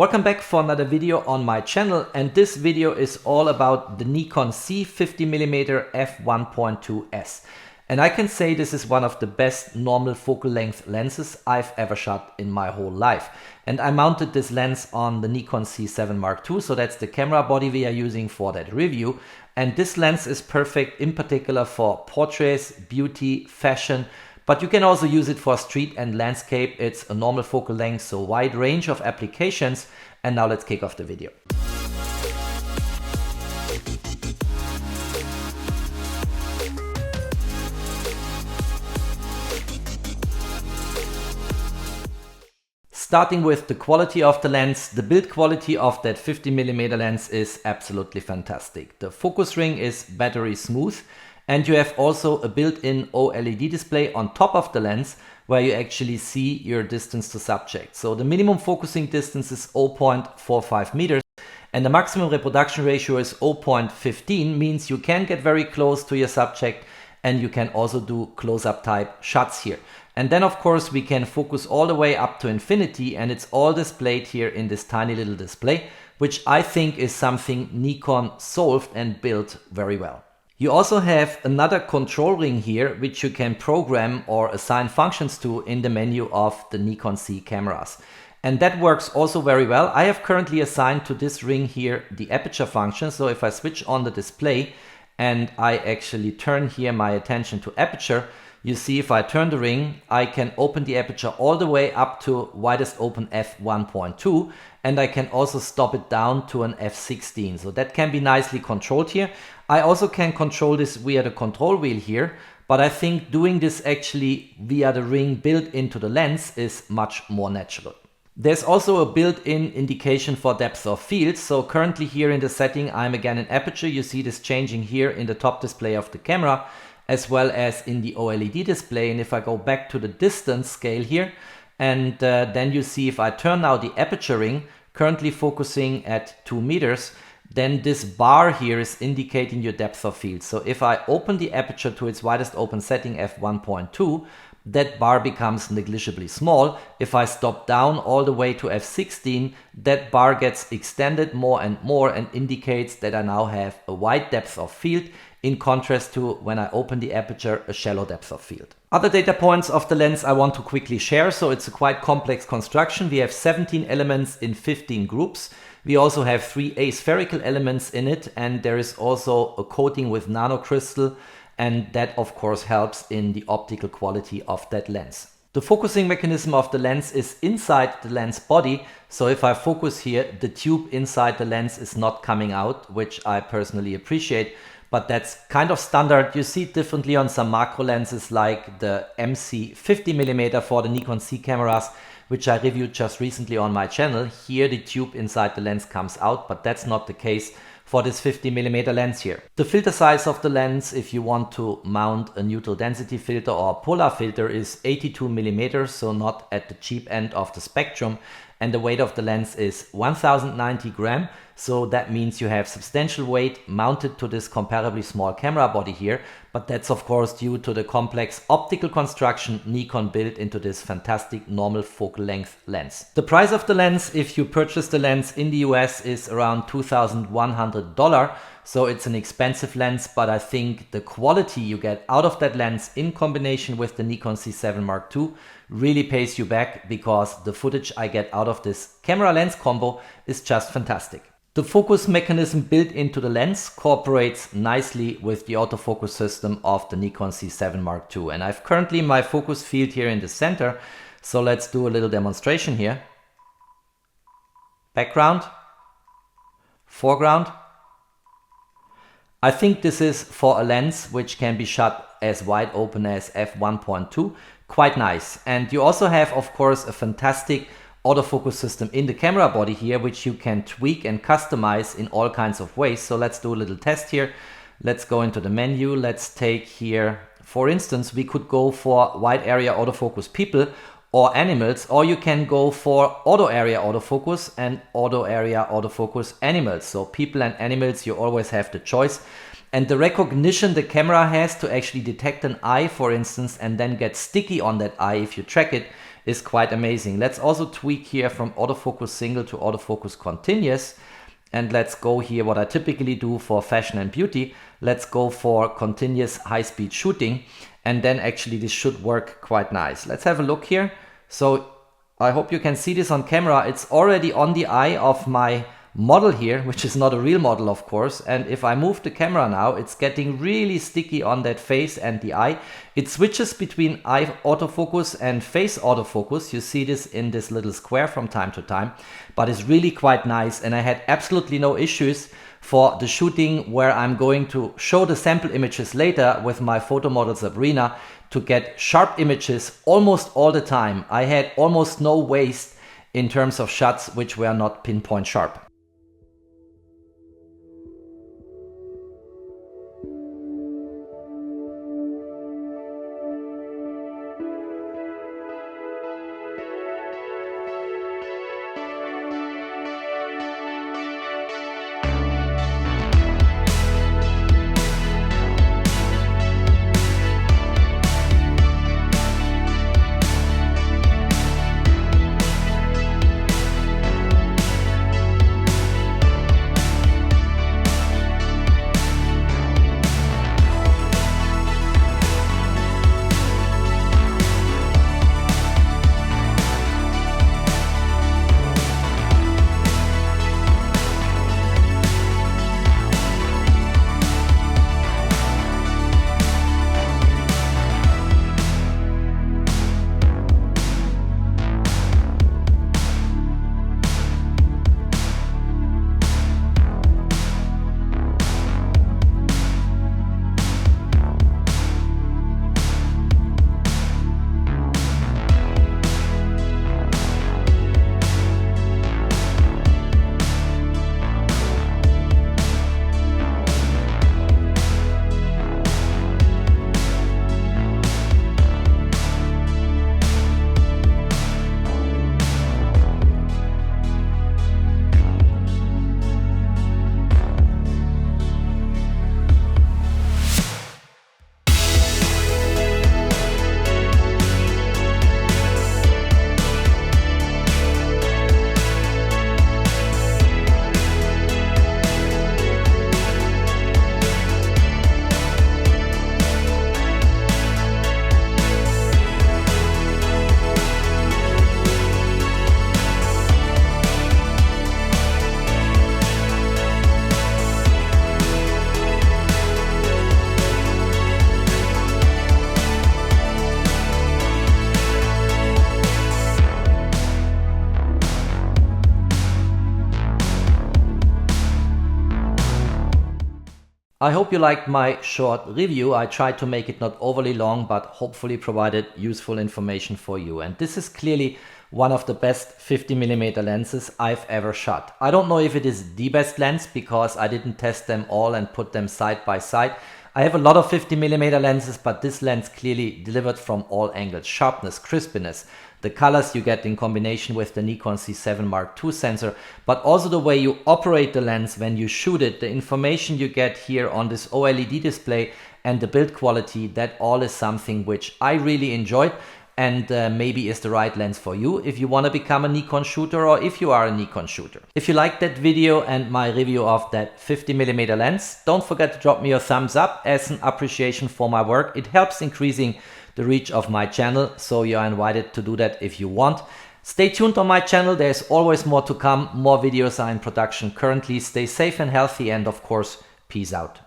Welcome back for another video on my channel, and this video is all about the Nikon Z50mm f1.2s. And I can say this is one of the best normal focal length lenses I've ever shot in my whole life. And I mounted this lens on the Nikon Z7 Mark II, so that's the camera body we are using for that review. And this lens is perfect in particular for portraits, beauty, fashion, but you can also use it for street and landscape. It's a normal focal length, so wide range of applications. And now let's kick off the video. Starting with the quality of the lens, the build quality of that 50mm lens is absolutely fantastic. The focus ring is battery smooth, and you have also a built-in OLED display on top of the lens where you actually see your distance to subject. So the minimum focusing distance is 0.45 meters and the maximum reproduction ratio is 0.15, means you can get very close to your subject and you can also do close-up type shots here. And then of course we can focus all the way up to infinity, and it's all displayed here in this tiny little display, which I think is something Nikon solved and built very well. You also have another control ring here, which you can program or assign functions to in the menu of the Nikon Z Cameras. And that works also very well. I have currently assigned to this ring here the aperture function. So if I switch on the display and I actually turn here my attention to aperture, you see if I turn the ring, I can open the aperture all the way up to widest open f1.2, and I can also stop it down to an f16. So that can be nicely controlled here. I also can control this via the control wheel here, but I think doing this actually via the ring built into the lens is much more natural. There's also a built-in indication for depth of field. So currently here in the setting, I'm again in aperture. You see this changing here in the top display of the camera, as well as in the OLED display. And if I go back to the distance scale here, and then you see if I turn now the aperture ring, currently focusing at 2 meters, then this bar here is indicating your depth of field. So if I open the aperture to its widest open setting f1.2, that bar becomes negligibly small. If I stop down all the way to f16, that bar gets extended more and indicates that I now have a wide depth of field, in contrast to when I open the aperture, a shallow depth of field. Other data points of the lens I want to quickly share. So it's a quite complex construction. We have 17 elements in 15 groups. We also have 3 aspherical elements in it, and there is also a coating with nanocrystal, and that of course helps in the optical quality of that lens. The focusing mechanism of the lens is inside the lens body. So if I focus here, the tube inside the lens is not coming out, which I personally appreciate. But that's kind of standard. You see it differently on some macro lenses like the MC 50mm for the Nikon Z Cameras, which I reviewed just recently on my channel. Here the tube inside the lens comes out, but that's not the case for this 50mm lens here. The filter size of the lens, if you want to mount a neutral density filter or a polar filter, is 82mm, so not at the cheap end of the spectrum. And the weight of the lens is 1090 grams. So that means you have substantial weight mounted to this comparably small camera body here. But that's of course due to the complex optical construction Nikon built into this fantastic normal focal length lens. The price of the lens, if you purchase the lens in the US, is around $2,100. So it's an expensive lens, but I think the quality you get out of that lens in combination with the Nikon Z7 Mark II really pays you back, because the footage I get out of this camera lens combo is just fantastic. The focus mechanism built into the lens cooperates nicely with the autofocus system of the Nikon Z7 Mark II. And I've currently my focus field here in the center. So let's do a little demonstration here. Background, foreground. I think this is for a lens which can be shot as wide open as f1.2, quite nice. And you also have, of course, a fantastic autofocus system in the camera body here, which you can tweak and customize in all kinds of ways. So let's do a little test here. Let's go into the menu. Let's take here, for instance, we could go for wide area autofocus people or animals, or you can go for auto area autofocus and auto area autofocus animals. So people and animals, you always have the choice. And the recognition the camera has to actually detect an eye, for instance, and then get sticky on that eye if you track it, is quite amazing. Let's also tweak here from autofocus single to autofocus continuous. And let's go here, what I typically do for fashion and beauty. Let's go for continuous high-speed shooting. And then actually this should work quite nice. Let's have a look here. So I hope you can see this on camera. It's already on the eye of my model here, which is not a real model, of course. And if I move the camera now, it's getting really sticky on that face and the eye. It switches between eye autofocus and face autofocus. You see this in this little square from time to time, but it's really quite nice. And I had absolutely no issues for the shooting where I'm going to show the sample images later with my photo model Sabrina to get sharp images almost all the time. I had almost no waste in terms of shots which were not pinpoint sharp. I hope you liked my short review. I tried to make it not overly long, but hopefully provided useful information for you. And this is clearly one of the best 50mm lenses I've ever shot. I don't know if it is the best lens because I didn't test them all and put them side by side. I have a lot of 50mm lenses, but this lens clearly delivered from all angles. Sharpness, crispness, the colors you get in combination with the Nikon Z7 II sensor, but also the way you operate the lens when you shoot it, the information you get here on this OLED display and the build quality, that all is something which I really enjoyed and maybe is the right lens for you if you want to become a Nikon shooter or if you are a Nikon shooter. If you liked that video and my review of that 50mm lens, don't forget to drop me a thumbs up as an appreciation for my work. It helps increasing the reach of my channel, so you are invited to do that if you want. Stay tuned on my channel, there's always more to come, more videos are in production currently. Stay safe and healthy, and of course, peace out.